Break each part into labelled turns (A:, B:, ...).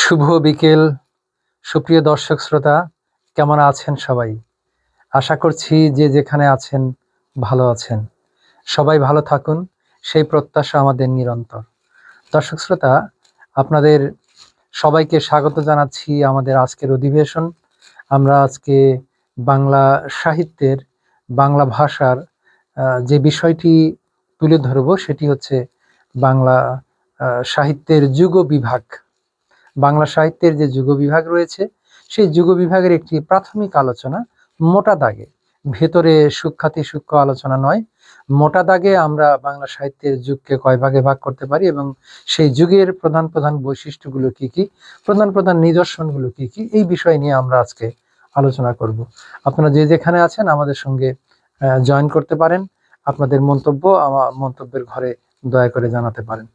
A: শুভ বিকেল, সুপ্রিয় দর্শক শ্রোতা, কেমন আছেন সবাই? আশা করছি যে যেখানে আছেন ভালো আছেন। সবাই ভালো থাকুন, সেই প্রত্যাশা আমাদের নিরন্তর। দর্শক শ্রোতা, আপনাদের সবাইকে স্বাগত জানাচ্ছি আমাদের আজকের অধিবেশন। আমরা আজকে বাংলা সাহিত্যের, বাংলা ভাষার যে বিষয়টি তুলে ধরব সেটি হচ্ছে বাংলা সাহিত্যের যুগ বিভাগ। বাংলা সাহিত্যের যে যুগ বিভাগ রয়েছে সেই যুগ বিভাগের একটি প্রাথমিক আলোচনা, মোটা দাগে, ভেতরে সূক্ষ্মাতি সূক্ষ্ম আলোচনা নয়, মোটা দাগে আমরা বাংলা সাহিত্যের যুগকে কয় ভাগে ভাগ করতে পারি এবং সেই যুগের প্রধান প্রধান বৈশিষ্ট্যগুলো কি কি, প্রধান প্রধান নিদর্শনগুলো কি কি, এই বিষয় নিয়ে আমরা আজকে আলোচনা করব। আপনারা যে যেখানে আছেন আমাদের সঙ্গে জয়েন করতে পারেন। আপনাদের মন্তব্য আমার মন্তব্যের ঘরে দয়া করে জানাতে পারেন।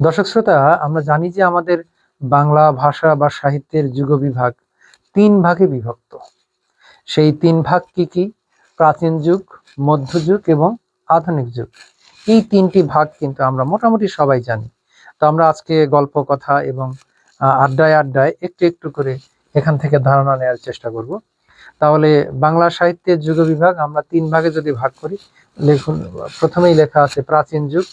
A: দর্শক শ্রোতা, আমরা জানি যে আমাদের বাংলা ভাষা বা সাহিত্যের যুগ বিভাগ তিন ভাগে বিভক্ত। সেই তিন ভাগ কি কি? প্রাচীন যুগ, মধ্যযুগ এবং আধুনিক যুগ। এই তিনটি ভাগ কিন্তু আমরা মোটামুটি সবাই জানি। তো আমরা আজকে গল্প কথা এবং আড্ডায় আড্ডায় একটু একটু করে এখান থেকে ধারণা নেওয়ার চেষ্টা করব। তাহলে বাংলা সাহিত্যের যুগ বিভাগ আমরা তিন ভাগে যদি ভাগ করি, লিখুন। প্রথমেই লেখা আছে প্রাচীন যুগ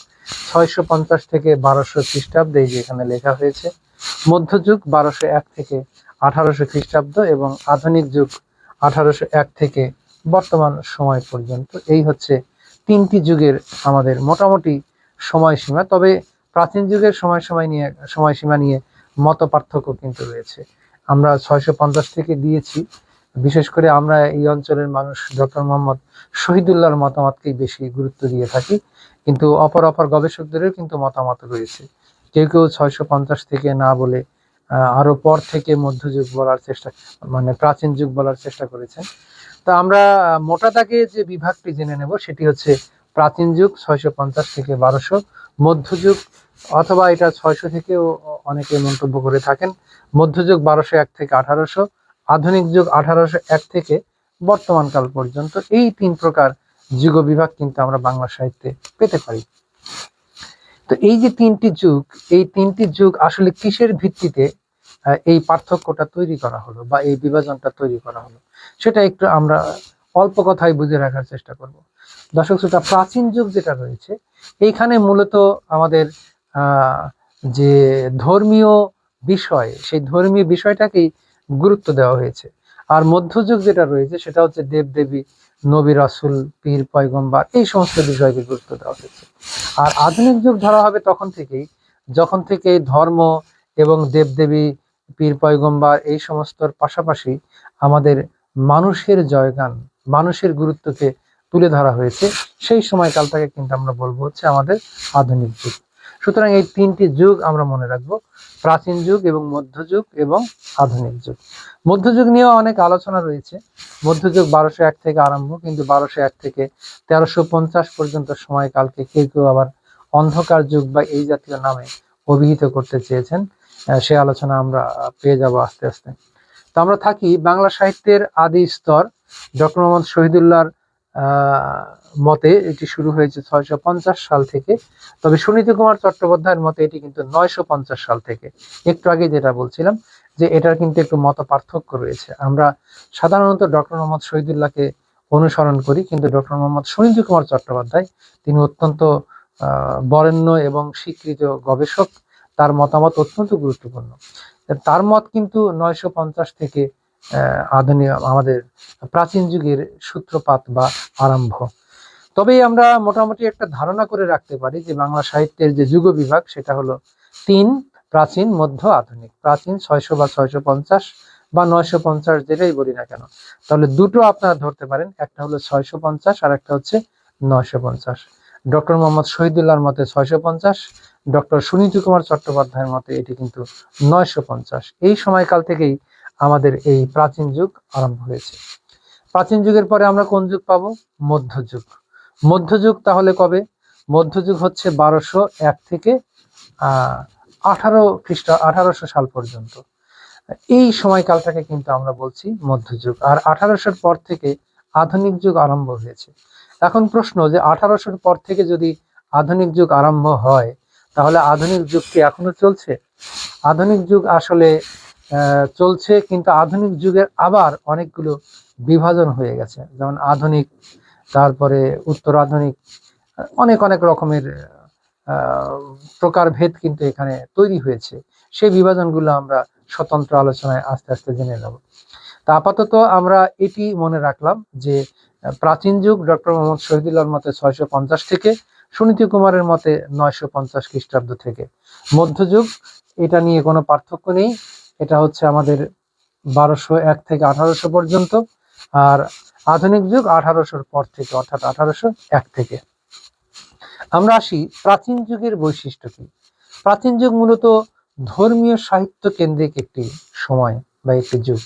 A: 650 থেকে 1200 খ্রিস্টাব্দে, এই যে এখানে লেখা হয়েছে। মধ্যযুগ 1201 থেকে 1800 খ্রিস্টাব্দ এবং আধুনিক যুগ 1801 থেকে বর্তমান সময় পর্যন্ত। এই হচ্ছে তিনটি যুগের আমাদের মোটামুটি সময়সীমা। তবে প্রাচীন যুগের সময়সীমা নিয়ে মত পার্থক্য কিন্তু রয়েছে। আমরা 650 থেকে দিয়েছি, বিশেষ করে আমরা এই অঞ্চলের মানুষ ডক্টর মোহাম্মদ শহীদুল্লাহর মতামতকেই বেশি গুরুত্ব দিয়ে থাকি, কিন্তু অপর গবেষকদেরও কিন্তু মতামত রয়েছে। কেউ কেউ 650 থেকে না বলে আরো পর থেকে মধ্যযুগ বলার চেষ্টা, মানে প্রাচীন যুগ বলার চেষ্টা করেছেন। তো আমরা মোটা দাগে যে বিভাগটি জেনে নেব সেটি হচ্ছে প্রাচীন যুগ 650 থেকে 1200, মধ্যযুগ অথবা এটা 600 থেকেও অনেকে মন্তব্য করে থাকেন, মধ্যযুগ 1201 থেকে 1800, আধুনিক যুগ 1801 থেকে বর্তমান কাল পর্যন্ত। এই তিন প্রকার যুগ বিভাগ কিন্তু আমরা বাংলা সাহিত্যে পেতে পারি। তো এই যে তিনটি যুগ আসলে কিসের ভিত্তিতে এই পার্থক্যটা তৈরি করা হলো বা এই বিভাজনটা তৈরি করা হলো, সেটা একটু আমরা অল্প কথায় বুঝে রাখার চেষ্টা করব। দর্শক শ্রোতা, প্রাচীন যুগ যেটা রয়েছে এইখানে মূলত আমাদের যে ধর্মীয় বিষয়, সেই ধর্মীয় বিষয়টাকেই গুরুত্ব দেওয়া হয়েছে। আর মধ্যযুগ যেটা রয়েছে সেটা হচ্ছে দেবদেবী, নবী রাসূল, পীর পয়গম্বর, এই সমস্ত বিষয়কে গুরুত্ব দেওয়া হয়েছে। আর আধুনিক যুগ ধরা হবে যখন থেকে ধর্ম এবং দেবদেবী, পীর পয়গম্বর এই সমস্তর পাশাপাশি আমাদের মানুষের জয়গান, মানুষের গুরুত্বকে তুলে ধরা হয়েছে। সেই সময়কালটাকে কিন্তু আমরা বলবো হচ্ছে আমাদের আধুনিক যুগ। সুতরাং এই তিনটি যুগ আমরা মনে রাখবো, প্রাচীন যুগ এবং মধ্যযুগ এবং আধুনিক যুগ। মধ্যযুগ নিয়েও অনেক আলোচনা রয়েছে। মধ্যযুগ 1201 থেকে আরম্ভ, কিন্তু 1201 থেকে 1350 পর্যন্ত সময়কালকে কেউ কেউ আবার অন্ধকার যুগ বা এই জাতীয় নামে অভিহিত করতে চেয়েছেন। সে আলোচনা আমরা পেয়ে যাব আস্তে আস্তে। তো আমরা থাকি বাংলা সাহিত্যের আদি স্তর। ডক্টর মোহাম্মদ শহীদুল্লাহর মতে এটি শুরু হয়েছে 650 সাল থেকে, তবে সুনীতি কুমার চট্টোপাধ্যায়ের মতে এটি কিন্তু 950 সাল থেকে। একটু আগে যেটা বলছিলাম যে এটার কিন্তু একটু মত পার্থক্য রয়েছে। আমরা সাধারণত ডক্টর মোহাম্মদ শহীদুল্লাহকে অনুসরণ করি, কিন্তু ডক্টর মোহাম্মদ সুনীতি কুমার চট্টোপাধ্যায় তিনি অত্যন্ত বরেণ্য এবং স্বীকৃত গবেষক। তার মতামত অত্যন্ত গুরুত্বপূর্ণ। তার মত কিন্তু 950 থেকে আধুনিক আমাদের প্রাচীন যুগের সূত্রপাত বা আরম্ভ। তবে আমরা মোটামুটি একটা ধারণা করে রাখতে পারি যে বাংলা সাহিত্যের যে যুগ বিভাগ সেটা হলো তিন: প্রাচীন, মধ্য, আধুনিক। প্রাচীন 600 বা 650 বা 950, যেটাই বলি না কেন, তাহলে দুটো আপনারা ধরতে পারেন, একটা হলো 650 আর একটা হচ্ছে 950। ডক্টর মোহাম্মদ শহীদুল্লাহর মতে 650, ডক্টর সুনীতি কুমার চট্টোপাধ্যায়ের মতে এটি কিন্তু 950। এই সময়কাল থেকেই আমাদের এই প্রাচীন যুগ আরম্ভ হয়েছে। প্রাচীন যুগের পরে আমরা কোন যুগ পাবো? মধ্যযুগ। মধ্যযুগ তাহলে কবে? মধ্যযুগ হচ্ছে 1201 থেকে 1800 সাল পর্যন্ত। এই সময়কালটাকে কিন্তু আমরা বলছি মধ্যযুগ। আর 1800-র পর থেকে আধুনিক যুগ আরম্ভ হয়েছে। এখন প্রশ্ন যে 1800-র পর থেকে যদি আধুনিক যুগ আরম্ভ হয়, তাহলে আধুনিক যুগ কি এখনো চলছে? আধুনিক যুগ আসলে চলছে, কিন্তু আধুনিক যুগের আবার অনেকগুলো বিভাজন হয়ে গেছে, যেমন আধুনিক, তারপরে উত্তর আধুনিক, অনেক অনেক রকমের প্রকারভেদ কিন্তু এখানে তৈরি হয়েছে। সেই বিভাজনগুলো আমরা স্বতন্ত্র আলোচনায় আস্তে আস্তে জেনে নেব। তা আপাতত আমরা এটি মনে রাখলাম যে প্রাচীন যুগ ডক্টর মোহাম্মদ শহীদুল্লাহর মতে 650 থেকে, সুনীতি কুমারের মতে 950 খ্রিস্টাব্দ থেকে। মধ্যযুগ, এটা নিয়ে কোনো পার্থক্য নেই, এটা হচ্ছে আমাদের 1201 থেকে 1800 পর্যন্ত। আর আধুনিক যুগ 1800-র পর থেকে, অর্থাৎ 1801 থেকে। আমরা আসি প্রাচীন যুগের বৈশিষ্ট্য কি। প্রাচীন যুগ মূলত ধর্মীয় সাহিত্য কেন্দ্রিক একটি সময় বা একটি যুগ।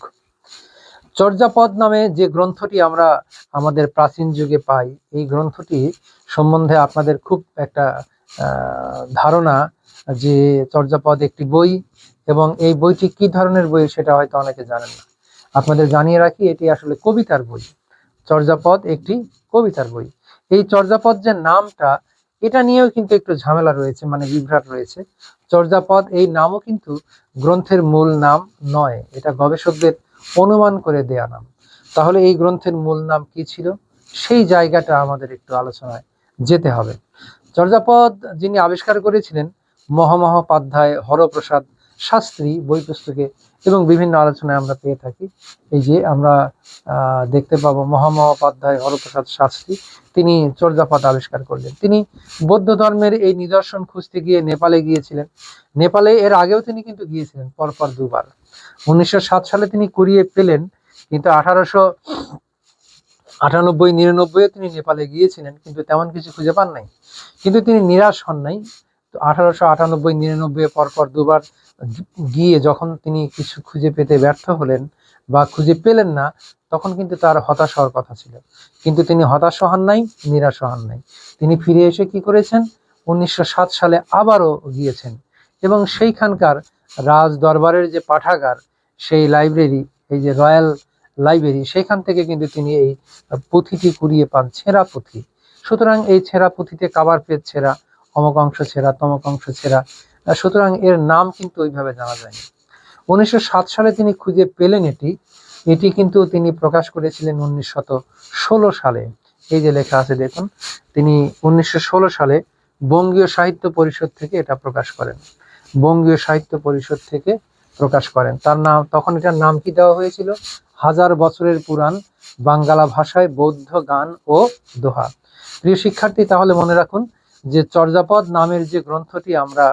A: চর্যাপদ নামে যে গ্রন্থটি আমরা আমাদের প্রাচীন যুগে পাই, এই গ্রন্থটি সম্বন্ধে আপনাদের খুব একটা ধারণা যে চর্যাপদ একটি বই, এবং এই বইটি কি ধরনের বই সেটা হয়তো অনেকে জানেন না। আপনাদের জানিয়ে রাখি, এটি আসলে কবিতার বই। চর্যাপদ একটি কবিতার বই। এই চর্যাপদ যে নামটা, এটা নিয়েও কিন্তু একটু ঝামেলা রয়েছে, মানে বিভ্রাট রয়েছে। চর্যাপদ এই নামও কিন্তু গ্রন্থের মূল নাম নয়, এটা গবেষকদের অনুমান করে দেয়া নাম। তাহলে এই গ্রন্থের মূল নাম কি ছিল, সেই জায়গাটা আমাদের একটু আলোচনায় যেতে হবে। চর্যাপদ যিনি আবিষ্কার করেছিলেন, মহামহোপাধ্যায় হরপ্রসাদ শাস্ত্রী, বই পুস্তকে এবং বিভিন্ন আলোচনায় আমরা পেয়ে থাকি। এই যে আমরা দেখতে পাবো মহামহোপাধ্যায় হরপ্রসাদ শাস্ত্রী, তিনি চর্যাপদ আবিষ্কার করলেন। তিনি বৌদ্ধ ধর্মের এই নিদর্শন খুঁজতে গিয়ে নেপালে গিয়েছিলেন। নেপালে এর আগেও তিনি কিন্তু গিয়েছিলেন পরপর দুবার। 1907 সালে তিনি কুড়িয়ে পেলেন, কিন্তু 1898-99-এ তিনি নেপালে গিয়েছিলেন, কিন্তু তেমন কিছু খুঁজে পান নাই। কিন্তু তিনি নিরাশ হন নাই। তো 1898-99-এ পরপর দুবার গিয়ে যখন তিনি কিছু খুঁজে পেতে ব্যর্থ হলেন বা খুঁজে পেলেন না, তখন কিন্তু তার হতাশ হওয়ার কথা ছিল। কিন্তু তিনি হতাশ হন নাই, নিরাশ হন নাই। তিনি ফিরে এসে কি করেছেন, 1907 সালে আবারও গিয়েছেন, এবং সেইখানকার রাজ দরবারের যে পাঠাগার, সেই লাইব্রেরি, এই যে রয়্যাল লাইব্রেরি, সেখান থেকে কিন্তু তিনি এই পুঁথিটি কুড়িয়ে পান, ছেঁড়া পুঁথি। সুতরাং এই ছেঁড়া পুঁথিতে কাবার পেজ ছেঁড়া, অমক অংশ ছেঁড়া, তমক অংশ ছেঁড়া, সুতরাং এর নাম কিন্তু ওইভাবে জানা যায়নি। 1907 সালে তিনি খুঁজে পেলেন এটি কিন্তু তিনি প্রকাশ করেছিলেন 1916 সালে। এই যে লেখা আছে দেখুন, তিনি 1916 সালে বঙ্গীয় সাহিত্য পরিষদ থেকে এটা প্রকাশ করেন। বঙ্গীয় সাহিত্য পরিষদ থেকে প্রকাশ করেন। তার নাম, তখন এটার নাম কি দেওয়া হয়েছিল, 1000 বছরের পুরাণ, বাঙ্গালা ভাষায় বৌদ্ধ গান ও দোহা। প্রিয় শিক্ষার্থী, তাহলে মনে রাখুন যে চর্যাপদ নামের যে গ্রন্থটি আমরা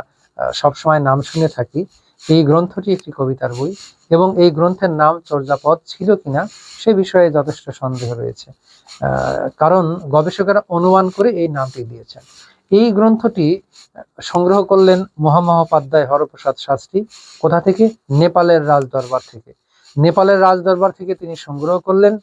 A: সবসময় নাম শুনে থাকি, এই গ্রন্থটি একটি কবিতার বই, এবং এই গ্রন্থের নাম চর্যাপদ ছিল কিনা সে বিষয়ে যথেষ্ট সন্দেহ রয়েছে, কারণ গবেষকেরা অনুমান করে এই নামটি দিয়েছেন। এই গ্রন্থটি সংগ্রহ করলেন মহামহোপাধ্যায় হরপ্রসাদ শাস্ত্রী। কোথা থেকে? নেপালের রাজদরবার থেকে। নেপালের রাজদরবার থেকে তিনি সংগ্রহ করলেন।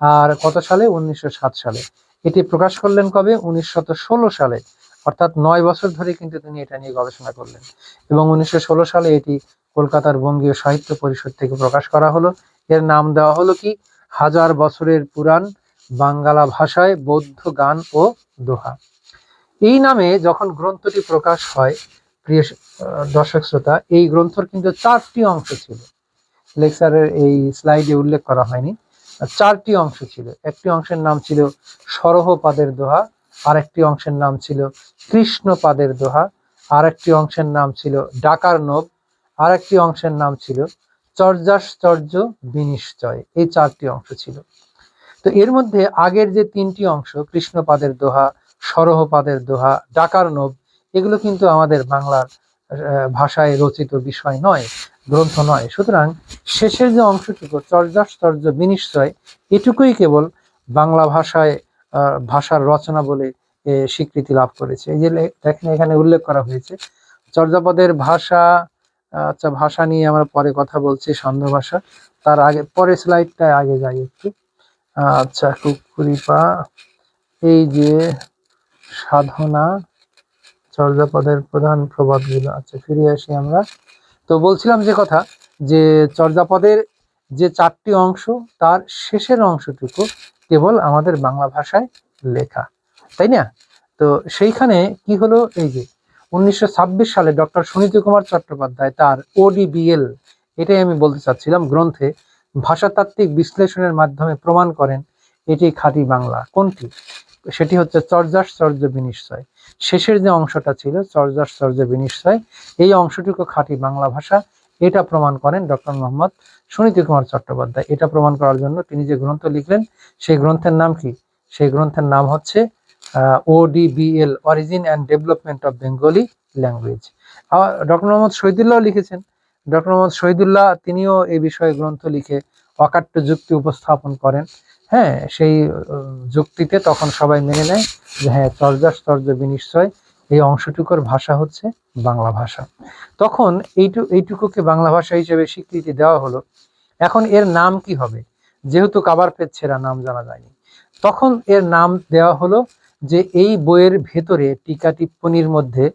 A: আর কত সালে? 1907 সালে। এটি প্রকাশ করলেন কবে? 1916 সালে। অর্থাৎ 9 বছর ধরে কিন্তু তিনি এটা নিয়ে গবেষণা করলেন, এবং 1916 সালে এটি কলকাতার বঙ্গীয় সাহিত্য পরিষদ থেকে প্রকাশ করা হলো। এর নাম দেওয়া হলো কি, 1000 বছরের পুরাণ, বাঙ্গালা ভাষায় বৌদ্ধ গান ও দোহা। এই নামে যখন গ্রন্থটি প্রকাশ হয়, প্রিয় দর্শক শ্রোতা, এই গ্রন্থর কিন্তু 4টি অংশ ছিল। লেকচারের এই স্লাইডে উল্লেখ করা হয়নি। 4টি অংশ ছিল। একটি অংশের নাম ছিল সরহপাদের দোহা, আরেকটি অংশের নাম ছিল কৃষ্ণপাদের দোহা, আরেকটি অংশের নাম ছিল ডাকার্ণব, আরেকটি অংশের নাম ছিল চর্যাশ্চর্য বিনিশ্চয়। এই 4টি অংশ ছিল। তো এর মধ্যে আগের যে 3টি অংশ, কৃষ্ণপাদের দোহা, সরহপাদের দোহা, ডাকার্ণব, এগুলো কিন্তু আমাদের বাংলার ভাষায় রচিত বিষয় নয়, গ্রন্থ নয়। সুতরাং শেষের যে অংশটুকু, চর্যাশ্চর্য বিনিশ্চয়, এটুকুই কেবল বাংলা ভাষায় ভাষার রচনা বলে স্বীকৃতি লাভ করেছে। এই যে দেখেন এখানে উল্লেখ করা হয়েছে চর্যাপদের ভাষা। আচ্ছা, ভাষা নিয়ে আমরা পরে কথা বলছি, ছন্দ ভাষা। তার আগে পরের স্লাইডটায় আগে যাই একটু। আচ্ছা, কুকুরিপা, এই যে সাধনা, চর্যাপদের প্রধান প্রবাদগুলো। আচ্ছা, ফিরে আসি আমরা। তো বলছিলাম যে কথা, যে চর্যাপদের যে 4টি অংশ, তার শেষের অংশটুকু কেবল আমাদের বাংলা ভাষায় লেখা, তাই না? তো সেইখানে কি হলো, এই যে 1926 সালে ডক্টর সুনীতি কুমার চট্টোপাধ্যায় তার ODBL, এটাই আমি বলতে চাচ্ছিলাম, গ্রন্থে ভাষাতাত্ত্বিক বিশ্লেষণের মাধ্যমে প্রমাণ করেন এটি খাঁটি বাংলা। কোনটি? সেটি হচ্ছে চর্যাশ্চর্য বিনিশ্চয়। শেষের যে অংশটা ছিল চর্যাশ্চর্য বিনিশ্চয়, এই অংশটুকু খাঁটি বাংলা ভাষা, এটা প্রমাণ করেন ডক্টর মোহাম্মদ সুনীতি কুমার চট্টোপাধ্যায়। এটা প্রমাণ করার জন্য তিনি যে গ্রন্থ লিখলেন, সেই গ্রন্থের নাম কি? সেই গ্রন্থের নাম হচ্ছে ODBL, origin and development of Bengali language. Doctor Mohammad Shahidullah লিখেছেন। ডক্টর মোহাম্মদ শহীদুল্লাহ তিনিও এই বিষয়ে গ্রন্থ লিখে অকাট্য যুক্তি উপস্থাপন করেন। হ্যাঁ, সেই যুক্তিতে তখন সবাই মেনে নেয় যে হ্যাঁ, চর্যাশ্চর্য বিনিশ্চয় এই অংশটুকুর ভাষা হচ্ছে বাংলা ভাষা। তখন এইটুকুকে বাংলা ভাষা হিসেবে স্বীকৃতি দেওয়া হলো। এখন এর নাম কি হবে? যেহেতু কাবার পেচ্ছেরা নাম জানা যায়নি, তখন এর নাম দেওয়া হলো যে এই বইয়ের ভেতরে টিকা টিপ্পণীর মধ্যে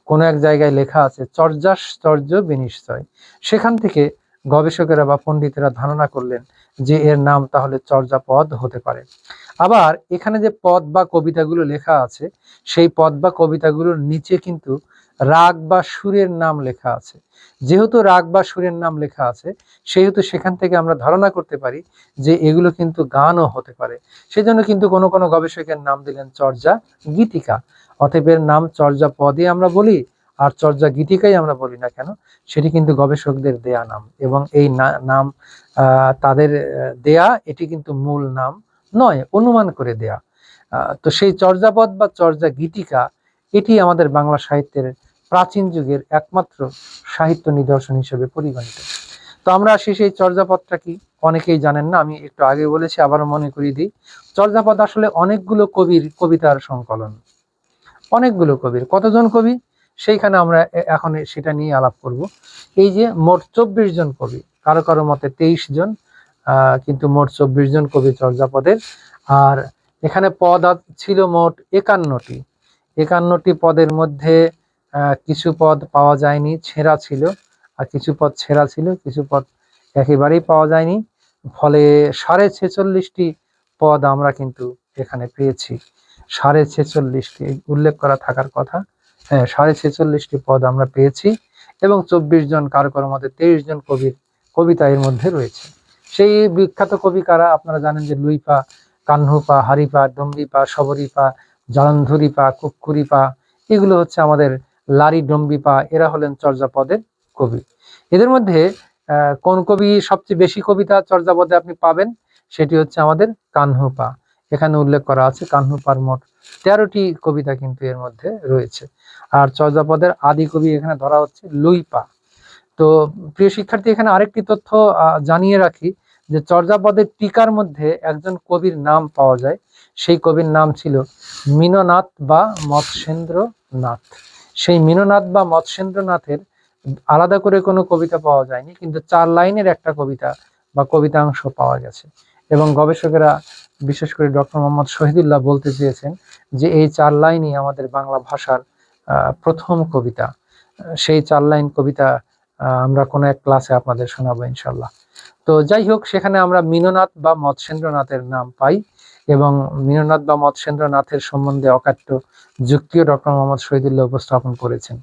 A: কোনো এক জায়গায় লেখা আছে চর্যাশ্চর্য বিনিশ্চয়। সেখান থেকে গবেষকেরা বা পণ্ডিতেরা ধারণা করলেন যে এর নাম তাহলে চর্যাপদ হতে পারে। আবার এখানে যে পদ বা কবিতাগুলো লেখা আছে, সেই পদ বা কবিতাগুলোর নিচে কিন্তু রাগ বা সুরের নাম লেখা আছে। যেহেতু রাগ বা সুরের নাম লেখা আছে, সেহেতু সেখান থেকে আমরা ধারণা করতে পারি যে এগুলো কিন্তু গানও হতে পারে। সেজন্য কিন্তু কোনো কোনো গবেষকের নাম দিলেন চর্যা গীতিকা। অতএব এর নাম চর্যাপদই আমরা বলি, আর চর্যা গীতিকাই আমরা বলি না কেন, সেটি কিন্তু গবেষকদের দেয়া নাম, এবং এই নাম তাদের দেয়া, এটি কিন্তু মূল নাম নয়, অনুমান করে দেয়া। তো সেই চর্যাপদ বা চর্যা গীতিকা, এটি আমাদের বাংলা সাহিত্যের প্রাচীন যুগের একমাত্র সাহিত্য নিদর্শন হিসেবে পরিগণিত। তো আমরা আসি সেই চর্যাপদটা কি, অনেকেই জানেন না, আমি একটু আগে বলেছি, আবারও মনে করিয়ে দিই। চর্যাপদ আসলে অনেকগুলো কবির কবিতার সংকলন। অনেকগুলো কবির, কতজন কবি সেইখানে আমরা এখন সেটা নিয়ে আলাপ করব। এই যে মোট 24 জন কবি, কারো কারো মতে 23 জন, কিন্তু মোট 24 জন কবি চর্যাপদের। আর এখানে পদ ছিল মোট 51টি। 51টি পদের মধ্যে কিছু পদ পাওয়া যায়নি, ছেঁড়া ছিল, আর কিছু পদ ছেঁড়া ছিল, কিছু পদ একেবারেই পাওয়া যায়নি। ফলে 46.5টি পদ আমরা কিন্তু এখানে পেয়েছি। 46.5টি উল্লেখ করা থাকার কথা। হ্যাঁ, 46.5টি পদ আমরা পেয়েছি, এবং 24 জন, কারো কারো মধ্যে 23 জন কবির কবিতা এর মধ্যে রয়েছে। সেই বিখ্যাত কবি কারা? আপনারা জানেন যে লুইপা, কাহ্নুপা, হারিপা, ডম্বিপা, শবরীপা, জলন্ধরিপা, কুক্কুরিপা, এগুলো হচ্ছে আমাদের লারি ডম্বিপা, এরা হলেন চর্যাপদের কবি। এদের মধ্যে কোন কবি সবচেয়ে বেশি কবিতা চর্যাপদে আপনি পাবেন? সেটি হচ্ছে আমাদের কাহ্নুপা। এখানে উল্লেখ করা আছে কাহ্নুপার মোট 13টি কবিতা কিন্তু এর মধ্যে রয়েছে। আর চর্যাপদের আদি কবি এখানে ধরা হচ্ছে লুইপা। তো প্রিয় শিক্ষার্থী, এখানে আরেকটি তথ্য জানিয়ে রাখি যে চর্যাপদের টিকার মধ্যে একজন কবির নাম পাওয়া যায়। সেই কবির নাম ছিল মীননাথ বা মৎস্যেন্দ্রনাথ। সেই মীননাথ বা মৎস্যেন্দ্রনাথের আলাদা করে কোনো কবিতা পাওয়া যায়নি, কিন্তু 4 লাইনের একটা কবিতা বা কবিতাংশ পাওয়া গেছে। এবং গবেষকেরা, বিশেষ করে ডক্টর মোহাম্মদ শহীদুল্লাহ বলতে চেয়েছেন যে এই 4 লাইনই আমাদের বাংলা ভাষার প্রথম কবিতা। সেই 4 লাইন কবিতা আমরা কোনো এক ক্লাসে আপনাদের শোনাবো ইনশাল্লাহ। তো যাই হোক, সেখানে আমরা মীননাথ বা মৎস্যেন্দ্রনাথের নাম পাই, এবং মীননাথ বা মৎস্যেন্দ্রনাথের সম্বন্ধে অকাট্য যুক্তিও ডক্টর মোহাম্মদ শহীদুল্লাহ উপস্থাপন করেছেন।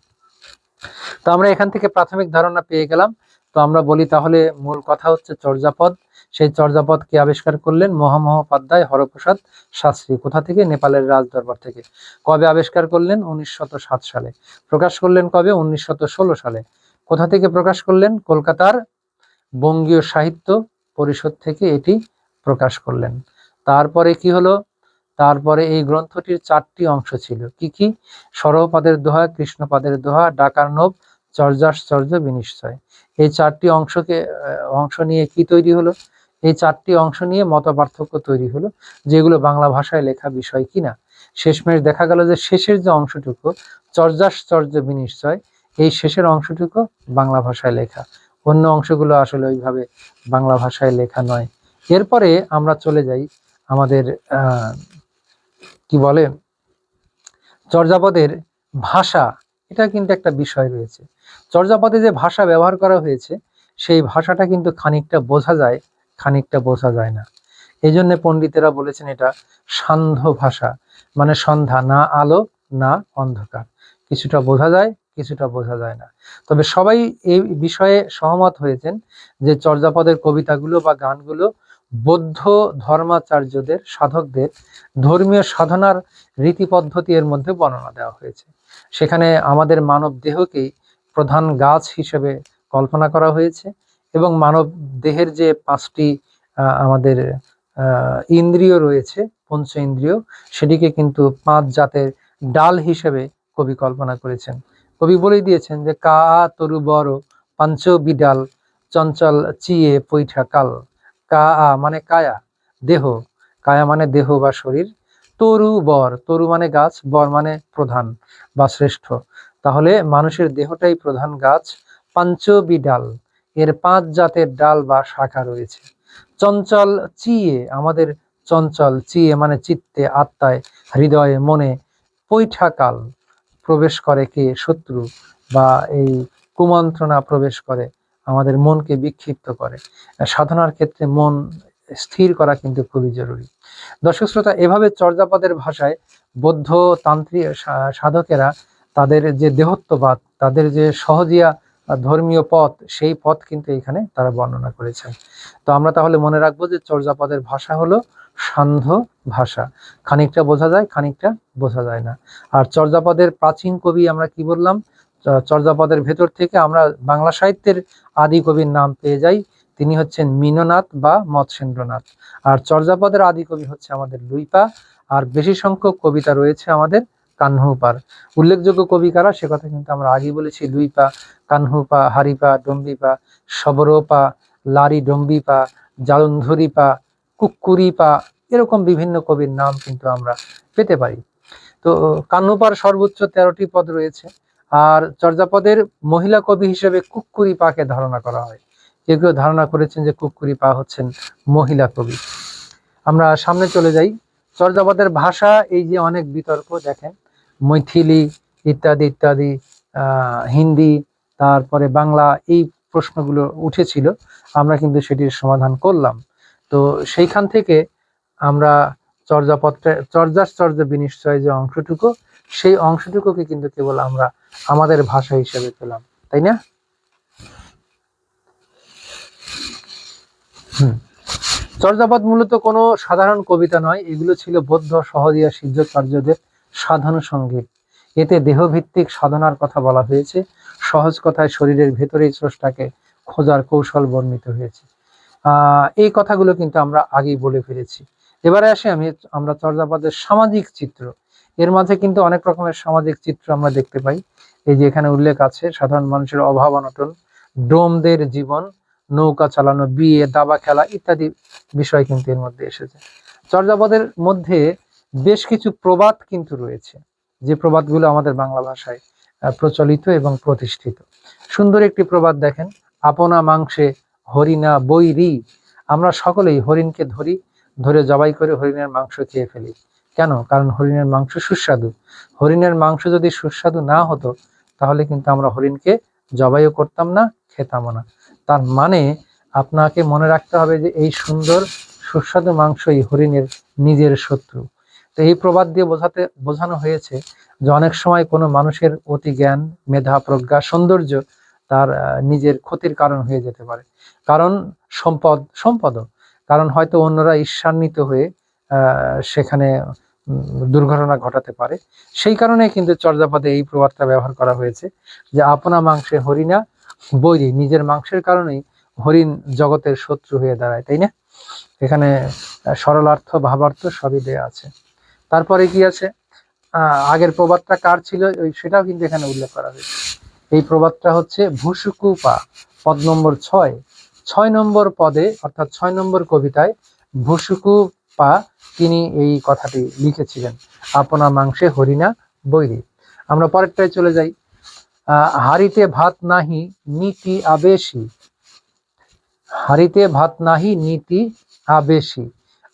A: তো আমরা এখান থেকে প্রাথমিক ধারণা পেয়ে গেলাম। তো আমরা বলি তাহলে মূল কথা হচ্ছে চর্যাপদ। সেই চর্যাপদ কে আবিষ্কার করলেন? মহামহোপাধ্যায় হরপ্রসাদ শাস্ত্রী। কোথা থেকে? নেপালের রাজদরবার থেকে। কবে আবিষ্কার করলেন? 1907 সালে। প্রকাশ করলেন কবে? 1916 সালে। কোথা থেকে প্রকাশ করলেন? কলকাতার বঙ্গীয় সাহিত্য পরিষদ থেকে এটি প্রকাশ করলেন। তারপরে কি হলো? তারপরে এই গ্রন্থটির 4টি অংশ ছিল। কি কি? সরহপাদের দোহা, কৃষ্ণপাদের দোহা, ডাকার্ণব, চর্যাশ্চর্য বিনিশ্চয়। এই 4টি অংশ নিয়ে কি তৈরি হলো? এই 4টি অংশ নিয়ে মতপার্থক্য তৈরি হলো, যেগুলো বাংলা ভাষায় লেখা বিষয় কিনা। শেষমেশ দেখা গেল যে শেষের যে অংশটুকু চর্যাশ্চর্য বিনিশ্চয়, এই শেষের অংশটুকু বাংলা ভাষায় লেখা, অন্য অংশগুলো আসলে ওইভাবে বাংলা ভাষায় লেখা নয়। এরপরে আমরা চলে যাই আমাদের কি বলে চর্যাপদের ভাষা। এটা কিন্তু একটা বিষয় রয়েছে। চর্যাপদে যে ভাষা ব্যবহার করা হয়েছে, সেই ভাষাটা কিন্তু খানিকটা বোঝা যায়, খানিকটা বোঝা যায় না। এই জন্য পণ্ডিতেরা বলেছেন এটা সান্ধ্য ভাষা, মানে সন্ধ্যা, না আলো না অন্ধকার। কিছুটা বোঝা যায়, কিছুটা বোঝা যায় না। তবে সবাই এই বিষয়ে সহমত হয়েছেন যে চর্যাপদের কবিতাগুলো বা গানগুলো বৌদ্ধ ধর্মাচার্যদের, সাধকদের ধর্মীয় সাধনার রীতি পদ্ধতি এর মধ্যে বর্ণনা দেওয়া হয়েছে। সেখানে আমাদের মানব দেহকেই প্রধান গাছ হিসেবে কল্পনা করা হয়েছে এবং মানব দেহের যে 5টি আমাদের ইন্দ্রিয় রয়েছে, পঞ্চ ইন্দ্রিয়, সেটিকে কিন্তু 5 জাতের ডাল হিসেবে কবি কল্পনা করেছেন। কবি বলেই দিয়েছেন যে কা তরু বড় পাঞ্চ বিডাল চঞ্চল চিয়ে পৈঠা কাল। কা মানে কায়া, দেহ, কায়া মানে দেহ বা শরীর, তরু বর, তরু মানে গাছ, বর মানে প্রধান বা শ্রেষ্ঠ। তাহলে মানুষের দেহটাই প্রধান গাছ। পাঞ্চ বিডাল, এর 5 জাতের ডাল বা শাখা রয়েছে। চঞ্চল চিয়ে, আমাদের চঞ্চল, চিয়ে মানে চিত্তে, আত্মায়, হৃদয়ে, মনে। পৈঠা কাল, প্রবেশ করে কে? শত্রু বা এই কুমন্ত্রণা প্রবেশ করে, আমাদের মনকে বিক্ষিপ্ত করে। সাধনার ক্ষেত্রে মন স্থির করা কিন্তু খুবই জরুরি। দর্শক শ্রোতা, এভাবে চর্যাপদের ভাষায় বৌদ্ধ তান্ত্রিক সাধকেরা তাদের যে দেহত্ববাদ, তাদের যে সহজিয়া ধর্মীয় পথ, সেই পথ কিন্তু এখানে তারা বর্ণনা করেছেন। তো আমরা তাহলে মনে রাখবো যে চর্যাপদের ভাষা হলো সান্ধ্য ভাষা। খানিকটা বোঝা যায়, খানিকটা বোঝা যায় না। আর চর্যাপদের প্রাচীন কবি আমরা কি বললাম? চর্যাপদের ভেতর থেকে আমরা বাংলা সাহিত্যের আদি কবির নাম পেয়ে যাই, তিনি হচ্ছেন মীননাথ বা মৎস্যেন্দ্রনাথ। আর চর্যাপদের আদি কবি হচ্ছে আমাদের লুইপা। আর বেশি সংখ্যক কবিতা রয়েছে আমাদের কাহ্নুপার। উল্লেখযোগ্য কবি কারা সে কথা কিন্তু আমরা আগেই বলেছি, লুইপা, কাহ্নুপা, হারিপা, ডম্বিপা, সবরপা, লারি ডম্বিপা, জালন্ধরিপা, কুক্কুরিপা, এরকম বিভিন্ন কবির নাম কিন্তু আমরা পেতে পারি। তো কাহ্নুপার সর্বোচ্চ 13টি পদ রয়েছে। আর চর্যাপদের মহিলা কবি হিসেবে কুক্কুরিপাকে ধারণা করা হয়। কেউ কেউ ধারণা করেছেন যে কুক্কুরিপা হচ্ছেন মহিলা কবি। আমরা সামনে চলে যাই। চর্যাপদের ভাষা, এই যে অনেক বিতর্ক, দেখেন মৈথিলি ইত্যাদি ইত্যাদি, হিন্দি, তারপরে বাংলা, এই প্রশ্নগুলো উঠেছিল, আমরা কিন্তু সেটির সমাধান করলাম। তো সেইখান থেকে আমরা চর্যাশ্চর্য বিনিশ্চয় যে অংশটুকু, সেই অংশটুকুকে কিন্তু কেবল আমরা আমাদের ভাষা হিসেবে পেলাম, তাই না? চর্যাপদ মূলত কোনো সাধারণ কবিতা নয়, এগুলো ছিল বৌদ্ধ সহজিয়া সিদ্ধাচার্যদের সাধন সঙ্গীত। এতে দেহভিত্তিক সাধনার কথা বলা হয়েছে। সহজ কথায় শরীরের ভেতরেই স্রষ্টাকে খোঁজার কৌশল বর্ণিত হয়েছে। এই কথাগুলো কিন্তু আমরা আগেই বলে ফেলেছি। এবারে আসি আমরা চর্যাপদের সামাজিক চিত্র। এর মাঝে কিন্তু অনেক রকমের সামাজিক চিত্র আমরা দেখতে পাই। এই যে এখানে উল্লেখ আছে, সাধারণ মানুষের অভাব অনটন, ডোমদের জীবন, নৌকা চালানো, বিয়ে, দাবা খেলা ইত্যাদি বিষয় কিন্তু এর মধ্যে এসেছে। চর্যাপদের মধ্যে বেশ কিছু প্রবাদ কিন্তু রয়েছে, যে প্রবাদগুলো আমাদের বাংলা ভাষায় প্রচলিত এবং প্রতিষ্ঠিত। সুন্দর একটি প্রবাদ দেখেন, আপনা মাংসে হরিণা বৈরি। আমরা সকলেই হরিণকে ধরে জবাই করে হরিণের মাংস খেয়ে ফেলি। কেন? কারণ হরিণের মাংস সুস্বাদু। হরিণের মাংস যদি সুস্বাদু না হতো, তাহলে কিন্তু আমরা হরিণকে জবাইও করতাম না, খেতামও না। তার মানে আপনাকে মনে রাখতে হবে যে এই সুন্দর সুস্বাদু মাংসই হরিণের নিজের শত্রু। তো এই প্রবাদ দিয়ে বোঝানো হয়েছে যে অনেক সময় কোনো মানুষের অতি জ্ঞান, মেধা, প্রজ্ঞা, সৌন্দর্য তার নিজের ক্ষতির কারণ হয়ে যেতে পারে। কারণ সম্পদও, কারণ হয়তো অন্যরা ঈর্ষান্বিত হয়ে সেখানে দুর্ঘটনা ঘটাতে পারে। সেই কারণে কিন্তু চর্যাপদে এই প্রবাদটা ব্যবহার করা হয়েছে যে আপনা মাংসে হরিণা বৈরী, নিজের মাংসের কারণেই হরিণ জগতের শত্রু হয়ে দাঁড়ায়, তাই না? এখানে সরলার্থ, ভাবার্থ সবই দেয়া আছে। তারপরে কি আছে, আগের প্রবাদটা কার ছিল সেটাও কিন্তু এখানে উল্লেখ করা হয়েছে। এই প্রবাদটা হচ্ছে ভুসুকুপা, পদ নম্বর 6। 6 নম্বর পদে, অর্থাৎ 6 নম্বর কবিতায় ভুসুকুপা তিনি এই কথাটি লিখেছিলেন, আপনা মাংসে হরিণা বৈরী। আমরা পরেরটায় চলে যাই। হাড়িতে ভাত নাহি নীতি আবেশী। হাড়িতে ভাত নাহি নীতি আবেশী,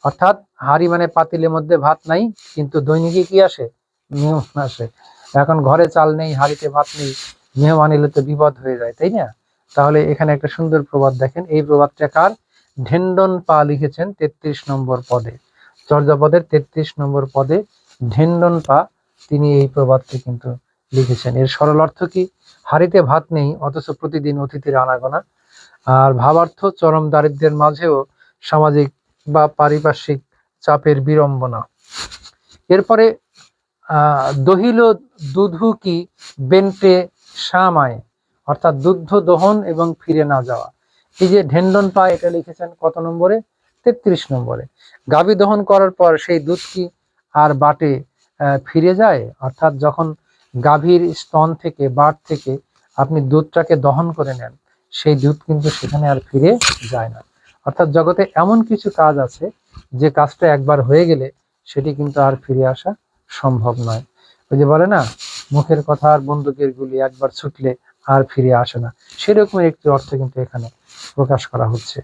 A: অর্থাৎ হাড়ি মানে পাতিলের মধ্যে ভাত নাই, কিন্তু দৈনিকই কি আসে? মেহমান আসে। এখন ঘরে চাল নেই, হাড়িতে ভাত নেই, মেহমান এলে তো বিপদ হয়ে যায়, তাই না? তাহলে এখানে একটা সুন্দর প্রবাদ দেখেন। এই প্রবাদটা কার? ঢেন্ডন পা লিখেছেন 33 নম্বর পদে। চর্যাপদের 33 নম্বর পদে ঢেন্ডন পা তিনি এই প্রবাদটি কিন্তু লিখেছেন। এর সরল অর্থ কি? হাড়িতে ভাত নেই অথচ প্রতিদিন অতিথির আনাগোনা। আর ভাবার্থ, চরম দারিদ্র্যের মাঝেও সামাজিক বা পারিপার্শ্বিক চাপের বিড়ম্বনা। এরপরে দহিল দুধু কি বেন্টে সামায়, অর্থাৎ দুগ্ধ দহন এবং ফিরে না যাওয়া। এই যে ঢেন্ডন পায়, এটা লিখেছেন কত নম্বরে? 33 নম্বরে। গাভী দহন করার পর সেই দুধ কি আর বাটে ফিরে যায়? অর্থাৎ যখন গাভীর স্তন থেকে, বাট থেকে আপনি দুধটাকে দহন করে নেন, সেই দুধ কিন্তু সেখানে আর ফিরে যায় না। অর্থাৎ জগতে এমন কিছু কাজ আছে যে কাজটা একবার হয়ে গেলে সেটি কিন্তু আর ফিরে আসা সম্ভব নয়। ওই যে বলে না, মুখের কথা আর বন্দুকের গুলি একবার ছুটলে আর ফিরে আসে না, সেরকম একটি অর্থ কিন্তু এখানে প্রকাশ করা হচ্ছে।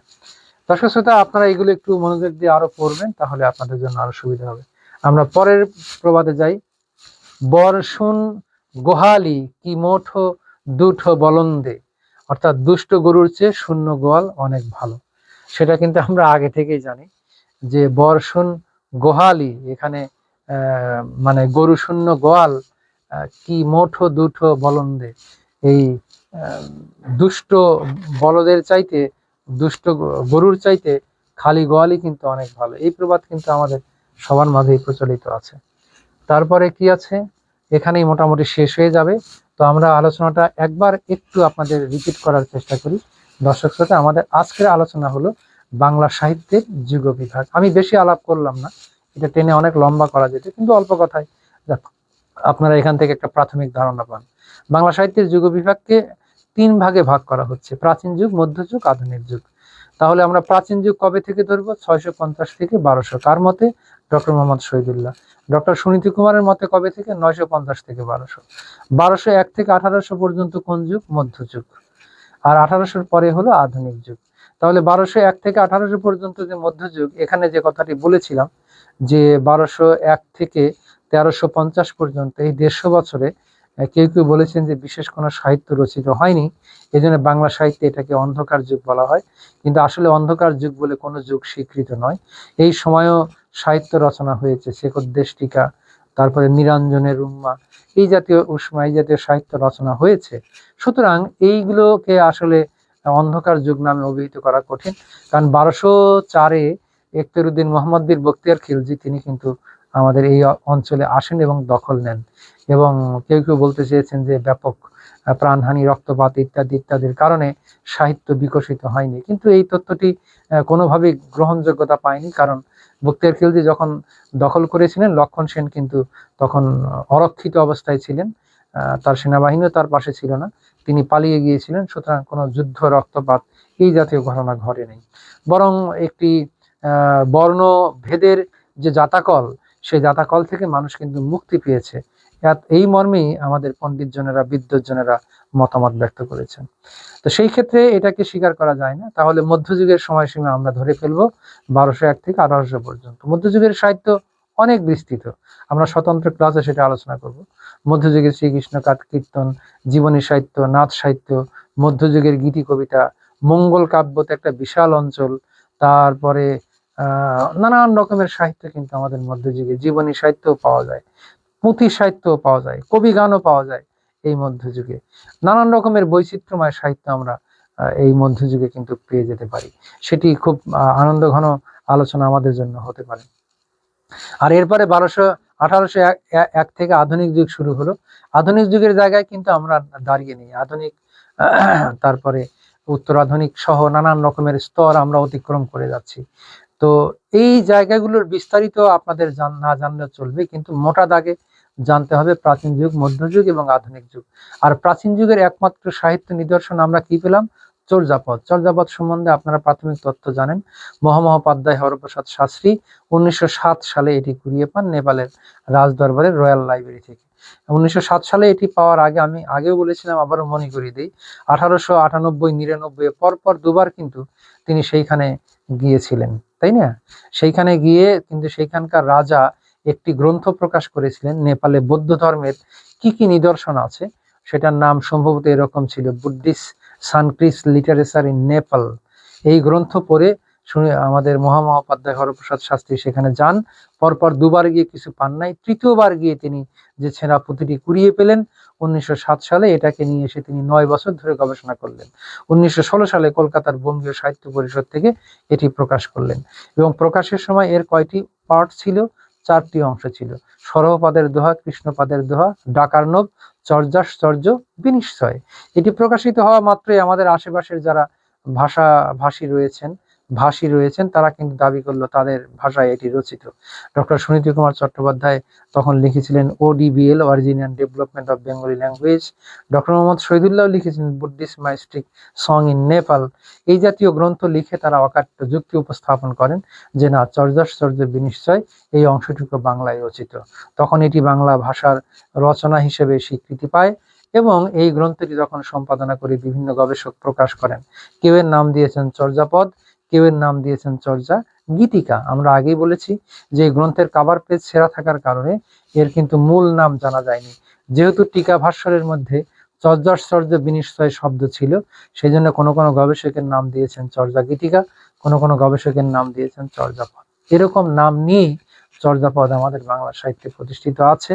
A: দর্শক শ্রোতা, আপনারা এগুলো একটু মনোযোগ দিয়ে আরো পড়বেন, তাহলে আপনাদের জন্য আরো সুবিধা হবে। আমরা পরের প্রবাদে যাই। বর্ষণ গোহালি কি মোঠো দুঠো বলন্দে, অর্থাৎ দুষ্ট গরুর চেয়ে শূন্য গোয়াল অনেক ভালো। সেটা কিন্তু আমরা আগে থেকেই জানি যে বর্ষণ গোহালি এখানে মানে গরু শূন্য গোয়াল কি মোঠো দুঠো বলন্দে, এই দুষ্ট বলদের চাইতে, দুষ্ট গরুর চাইতে খালি গোয়ালই কিন্তু অনেক ভালো। এই প্রবাদ কিন্তু আমাদের সবার মাঝেই প্রচলিত আছে। তারপরে কি আছে, এখানেই মোটামুটি শেষ হয়ে যাবে। তো আমরা আলোচনাটা একবার একটু আপনাদের রিপিট করার চেষ্টা করি। দর্শক শ্রোতা, আমাদের আজকের আলোচনা হলো বাংলা সাহিত্যের যুগ বিভাগ। আমি বেশি আলাপ করলাম না, এটা টেনে অনেক লম্বা করা যেত, কিন্তু অল্প কথায় আপনারা এখান থেকে একটা প্রাথমিক ধারণা পান। বাংলা সাহিত্যের যুগ বিভাগকে 3 ভাগে ভাগ করা হচ্ছে: প্রাচীন যুগ, মধ্যযুগ, আধুনিক যুগ। তাহলে আমরা প্রাচীন যুগ কবে থেকে ধরবো? 650 থেকে 1200। কার মতে? ডক্টর মোহাম্মদ শহীদুল্লাহ। ডক্টর সুনীতি কুমারের মতে কবে থেকে? 950 থেকে 1200। 1201 থেকে 1800 পর্যন্ত কোন যুগ? মধ্যযুগ। আর 1800 পরে হলো আধুনিক যুগ। তাহলে 1201 থেকে 1800 পর্যন্ত যে মধ্যযুগ, এখানে যে কথাটি বলেছিলাম যে 1201 থেকে 1350 পর্যন্ত, এই 150 বছরে কেউ কেউ বলেছেন যে বিশেষ কোনো সাহিত্য রচিত হয়নি, এজন্য বাংলা সাহিত্যে এটাকে অন্ধকার যুগ বলা হয়। কিন্তু আসলে অন্ধকার যুগ বলে কোনো যুগ স্বীকৃত নয়। এই সময়ও সাহিত্য রচনা হয়েছে। শেকড়দেশটিকা, তারপরে নিরঞ্জনের উম্মা, এই জাতীয় উষ্মা, এই জাতীয় সাহিত্য রচনা হয়েছে। সুতরাং এইগুলোকে আসলে অন্ধকার যুগ নামে অভিহিত করা কঠিন। কারণ 1204-এ এখতেরউদ্দিন মোহাম্মদ বীর বখতিয়ার খিলজি তিনি কিন্তু আমাদের এই অঞ্চলে আসেন এবং দখল নেন। এবং কেউ কেউ বলতে চেয়েছেন যে ব্যাপক প্রাণহানি, রক্তপাত ইত্যাদি ইত্যাদির কারণে সাহিত্য বিকশিত হয়নি। কিন্তু এই তথ্যটি কোনোভাবেই গ্রহণযোগ্যতা পায়নি। কারণ বখতিয়ার খিলজি যখন দখল করেছিলেন, লক্ষণ সেন কিন্তু তখন অরক্ষিত অবস্থায় ছিলেন, তার সেনাবাহিনীও তার পাশে ছিল না, তিনি পালিয়ে গিয়েছিলেন। সুতরাং কোনো যুদ্ধ, রক্তপাত এই জাতীয় ঘটনা ঘটেনি। বরং একটি বর্ণ ভেদের যে জাতাকল, সেই জাতাকল থেকে মানুষ কিন্তু মুক্তি পেয়েছে, এই মর্মেই আমাদের পণ্ডিতজনেরা, বিদ্বজ্জনেরা মতামত ব্যক্ত করেছেন। তো সেই ক্ষেত্রে এটাকে স্বীকার করা যায় না। তাহলে মধ্যযুগের সময়সীমা আমরা ধরে ফেলবো 1201 থেকে 1800 পর্যন্ত। মধ্যযুগের সাহিত্য অনেক বিস্তৃত, আমরা স্বতন্ত্র ক্লাসে সেটা আলোচনা করব। মধ্যযুগের শ্রীকৃষ্ণ কীর্তন, জীবনী সাহিত্য, নাচ সাহিত্য, মধ্যযুগের গীতি কবিতা, মঙ্গল কাব্যতে একটা বিশাল অঞ্চল। তারপরে নানান রকমের সাহিত্য কিন্তু আমাদের মধ্যযুগে, জীবনী সাহিত্যও পাওয়া যায়, পুঁথি সাহিত্যও পাওয়া যায়, কবি গানও পাওয়া যায় এই মধ্যযুগে। নানান রকমের বৈচিত্র্যময় সাহিত্য আমরা এই মধ্যযুগে কিন্তু পেয়ে যেতে পারি। সেটি খুব আনন্দ ঘন আলোচনা আমাদের জন্য হতে পারে। আর এরপরে 1801 থেকে আধুনিক যুগ শুরু হলো। আধুনিক যুগের জায়গায় কিন্তু আমরা দাঁড়িয়ে নেই। আধুনিক, তারপরে উত্তর আধুনিক সহ নানান রকমের স্তর আমরা অতিক্রম করে যাচ্ছি। তো এই জায়গাগুলোর বিস্তারিত আপনাদের না জানলে চলবে, কিন্তু মোটা দাগে জানতে হবে প্রাচীন যুগ, মধ্যযুগ এবং আধুনিক যুগ। আর প্রাচীন যুগের একমাত্র সাহিত্য নিদর্শন আমরা কি পেলাম? চর্যাপদ। চর্যাপদ সম্বন্ধে আপনারা প্রাথমিক তথ্য জানেন। মহামহোপাধ্যায় হরপ্রসাদ শাস্ত্রী 1907 সালে এটি কুড়িয়ে পান নেপালের রাজদরবারের রয়্যাল লাইব্রেরি থেকে। 1907 সালে এটি পাওয়ার আগে, আমি আগেও বলেছিলাম, আবারও মনে করিয়ে দিই, 1898-99 পরপর দুবার কিন্তু তিনি সেইখানে গিয়েছিলেন, তাই না? সেইখানে গিয়ে কিন্তু সেইখানকার রাজা একটি গ্রন্থ প্রকাশ করেছিলেন, নেপালে বৌদ্ধ ধর্মের কি কি নিদর্শন আছে, সেটার নাম সম্ভবত এরকম ছিল, বুদ্ধিস্ট সানক্রিস লিটারেচার ইন নেপাল। এই গ্রন্থ পড়ে শুনে আমাদের মহামহোপাধ্যায় হরপ্রসাদ শাস্ত্রী সেখানে যান, পরপর দুবার গিয়ে কিছু পান নাই, তৃতীয়বার গিয়ে তিনি যে ছেঁড়া পুঁথিটি কুড়িয়ে পেলেন 1907 সালে, এটাকে নিয়ে এসে তিনি 9 বছর ধরে গবেষণা করলেন। 1916 সালে কলকাতার বঙ্গীয় সাহিত্য পরিষদ থেকে এটি প্রকাশ করলেন, এবং প্রকাশের সময় এর কয়টি পার্ট ছিল? 4টি অংশ ছিল। সরহপাদের দোহা, কৃষ্ণপাদের দোহা, ডাকার্ণব, চর্যাশ্চর্য, বিনিশ্চয়। এটি প্রকাশিত হওয়া মাত্রই আমাদের আশেপাশের যারা ভাষী রয়েছেন তারা কিন্তু দাবি করলো তাদের ভাষায় এটি রচিত। ডক্টর সুনীতি কুমার চট্টোপাধ্যায় তখন লিখেছিলেন ODBL, origin and development of Bengali language. Doctor Mohammad Shahidullah লিখেছিলেন বুদ্ধিস্ট মাইস্টিক সং ইন নেপাল। এই জাতীয় গ্রন্থ লিখে তারা অকাট্য যুক্তি উপস্থাপন করেন যে না, চর্যাশ্চর্য বিনিশ্চয় এই অংশটুকু বাংলায় রচিত। তখন এটি বাংলা ভাষার রচনা হিসেবে স্বীকৃতি পায়, এবং এই গ্রন্থটি যখন সম্পাদনা করে বিভিন্ন গবেষক প্রকাশ করেন, কেউ এর নাম দিয়েছেন চর্যাপদ, কেউ এর নাম দিয়েছেন চর্যা গীতিকা। আমরা আগেই বলেছি যে এই গ্রন্থের কাভার পেজ ছেঁড়া থাকার কারণে এর কিন্তু মূল নাম জানা যায়নি। যেহেতু টিকা ভাস্বরের মধ্যে চর্যাশ্চর্য বিনিশ্চয় শব্দ ছিল, সেই জন্য কোনো কোনো গবেষকের নাম দিয়েছেন চর্যা গীতিকা, কোনো কোনো গবেষকের নাম দিয়েছেন চর্যাপদ। এরকম নাম নিয়েই চর্যাপদ আমাদের বাংলা সাহিত্যে প্রতিষ্ঠিত আছে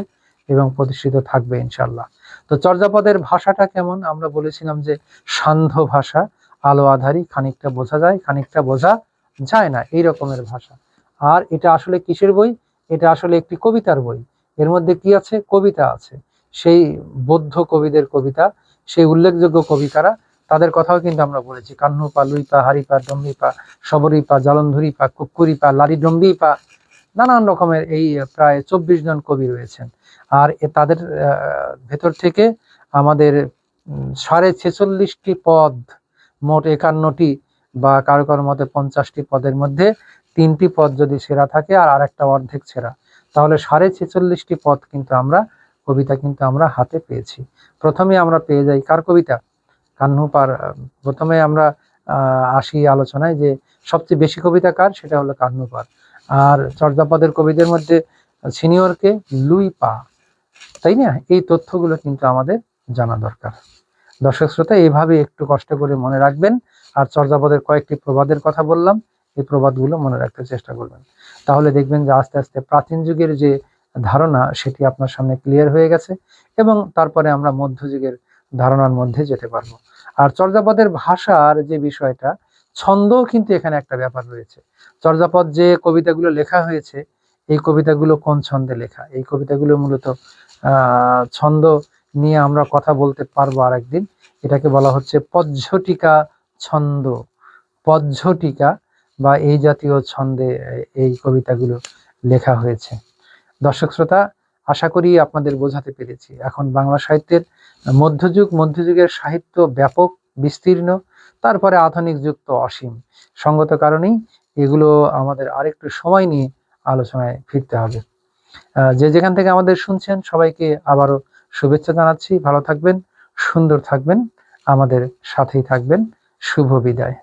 A: এবং প্রতিষ্ঠিত থাকবে ইনশাল্লাহ। তো চর্যাপদের ভাষাটা কেমন? আমরা বলেছিলাম যে সান্ধ্য ভাষা, আলো আধারি, খানিকটা বোঝা যায় খানিকটা বোঝা যায় না, এই রকমের ভাষা। আর এটা আসলে কিসের বই? এটা আসলে একটি কবিতার বই। এর মধ্যে কি আছে? কবিতা আছে। সেই বৌদ্ধ কবিদের কবিতা, সেই উল্লেখযোগ্য কবিতারা, তাদের কথাও কিন্তু আমরা বলেছি। কাহ্নুপা, লুইপা, হারিপা, ডম্বিপা, শবরীপা, জলন্ধরীপা, কুক্কুরিপা, লারিডম্বিপা, নানান রকমের এই প্রায় 24 জন কবি রয়েছেন। আর তাদের ভেতর থেকে আমাদের 46.5টি পদ, মোট 51টি বা কারো কারো মতে 50টি পদের মধ্যে 3টি পদ যদি ছেঁড়া থাকে আর আরেকটা অর্ধেক ছেঁড়া, তাহলে 46.5টি পদ কিন্তু কবিতা কিন্তু আমরা হাতে পেয়েছি। প্রথমে আমরা পেয়ে যাই কার কবিতা? কাহ্নুপার। প্রথমে আমরা আসি আলোচনায় যে সবচেয়ে বেশি কবিতা কার, সেটা হলো কাহ্নুপার। আর চর্যাপদের কবিদের মধ্যে সিনিয়রকে লুইপা, তাই না? এই তথ্যগুলো কিন্তু আমাদের জানা দরকার। দর্শক শ্রোতা, এইভাবে একটু কষ্ট করে মনে রাখবেন। আর চর্যাপদের কয়েকটি প্রবাদের কথা বললাম, এই প্রবাদগুলো মনে রাখতে চেষ্টা করবেন। তাহলে দেখবেন যে আস্তে আস্তে প্রাচীন যুগের যে ধারণা সেটি আপনার সামনে ক্লিয়ার হয়ে গেছে, এবং তারপরে আমরা মধ্যযুগের ধারণার মধ্যে যেতে পারবো। আর চর্যাপদের ভাষার যে বিষয়টা, ছন্দও কিন্তু এখানে একটা ব্যাপার রয়েছে। চর্যাপদ যে কবিতাগুলো লেখা হয়েছে, এই কবিতাগুলো কোন ছন্দে লেখা? এই কবিতাগুলো মূলত ছন্দ নিয়ে আমরা কথা বলতে পারবো আরেকদিন। এটাকে বলা হচ্ছে পদ্ধটিকা ছন্দ। পদ্ধটিকা বা এই জাতীয় ছন্দে এই কবিতাগুলো লেখা হয়েছে। দর্শক শ্রোতা, আশা করি আপনাদের বোঝাতে পেরেছি। এখন বাংলা সাহিত্যের মধ্যযুগের সাহিত্য ব্যাপক বিস্তীর্ণ, তারপরে আধুনিক যুগ তো অসীম। সঙ্গত কারণেই এগুলো আমাদের আরেকটু সময় নিয়ে আলোচনায় ফিরতে হবে। যে যেখান থেকে আমাদের শুনছেন সবাইকে আবারও শুভেচ্ছা জানাচ্ছি। ভালো থাকবেন, সুন্দর থাকবেন, আমাদের সাথেই থাকবেন। শুভ বিদায়।